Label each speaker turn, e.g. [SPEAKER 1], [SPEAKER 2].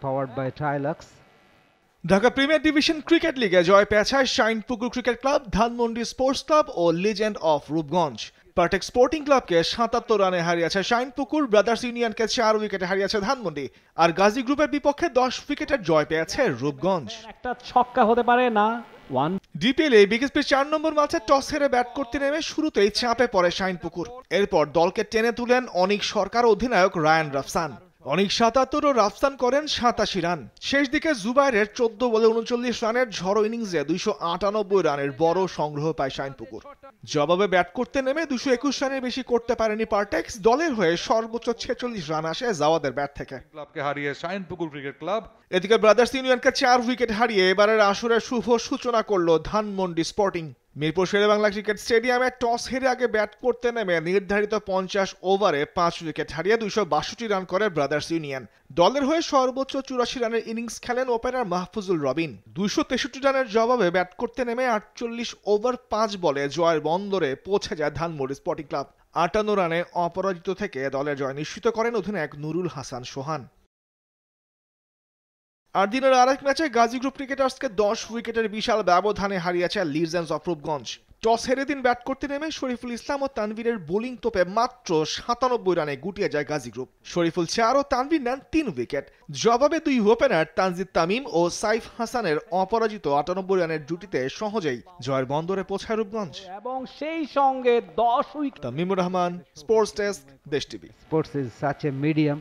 [SPEAKER 1] Powered by Trilux.
[SPEAKER 2] Dhaka premier division cricket লিগে জয় পেয়েছে Shinepukur cricket club, Dhanmondi sports club ও legend of Rupganj. Partex sporting ক্লাবকে ৭৭ রানে হারিয়েছে শাইনপুকুর, ব্রাদার্স ইউনিয়নকে ৪ উইকেটে হারিয়েছে ধানমন্ডি, আর গাজী গ্রুপের বিপক্ষে ১০ উইকেটের জয় পেয়েছে রূপগঞ্জ।
[SPEAKER 1] একটা ছক্কা হতে পারে না।
[SPEAKER 2] ডিপিএলে বিকেএসপির ৪ নম্বর ম্যাচে টস হেরে ব্যাট করতে নেমে শুরুতেই চাপে পড়ে শাইনপুকুর। এরপর দলকে টেনে তুলেন অনিক সরকার অধিনায়ক রায়ান রাফসান। অনিক ৭৭ ও রাফসান করেন ৮৭ রান। শেষ দিকে জুবাইরের ১৪ বলে ৩৯ রানের ঝড়ো ইনিংসে ২৯৮ রানের বড় সংগ্রহ পায় শাইনপুকুর। জবাবে ব্যাট করতে নেমে ২২১ রানের বেশি করতে পারেনি পার্টেক্স। দলের হয়ে সর্বোচ্চ ৪৬ রান আসে জাওয়াদের ব্যাট থেকে।
[SPEAKER 3] ক্লাবকে হারিয়ে শাইনপুকুর ক্রিকেট ক্লাব।
[SPEAKER 2] এদিকে ব্রাদার্স ইউনিয়নকে ৪ উইকেট হারিয়ে এবারের আসরের শুভ সূচনা করল ধানমন্ডি স্পোর্টিং। মিরপুর শেরেবাংলা ক্রিকেট স্টেডিয়ামে টস হেরে আগে ব্যাট করতে নেমে নির্ধারিত ৫০ ওভারে ৫ উইকেট হারিয়ে ২৬২ রান করে ব্রাদার্স ইউনিয়ন। দলের হয়ে সর্বোচ্চ ৮৪ রানের ইনিংস খেলেন ওপেনার মাহফুজুল রবিন। ২৬৩ রানের জবাবে ব্যাট করতে নেমে ৪৮ ওভার ৫ বলে জয়ের বন্দরে পৌঁছে যায় ধানমন্ডি স্পোর্টিং ক্লাব। ৫৮ রানে অপরাজিত থেকে দলের জয় নিশ্চিত করেন অধিনায়ক নুরুল হাসান সোহান। আর দিনের আরেক ম্যাচে গাজী গ্রুপ ক্রিকেটার্সকে ১০ উইকেটের বিশাল ব্যবধানে হারিয়েছে লিজেন্ডস অফ রূপগঞ্জ। টস হেরে দিন ব্যাট করতে নেমে শরীফুল ইসলাম ও তানভীরের বোলিং তোপে মাত্র ৯৭ রানে গুটিয়ে যায় গাজী গ্রুপ। শরীফুল ৪ ও তানভীর নেন ৩ উইকেট। জবাবে দুই ওপেনার তানজিদ তামিম ও সাইফ হাসানের অপরাজিত ৯৮ রানের জুটিতে সহজেই জয়ের বন্দরে পৌঁছায় রূপগঞ্জ।
[SPEAKER 1] এবং সেই সঙ্গে ১০ উইকেট।
[SPEAKER 2] তামিমুর রহমান, স্পোর্টস ডেস্ক, দেশ TV.
[SPEAKER 1] Sports is such a medium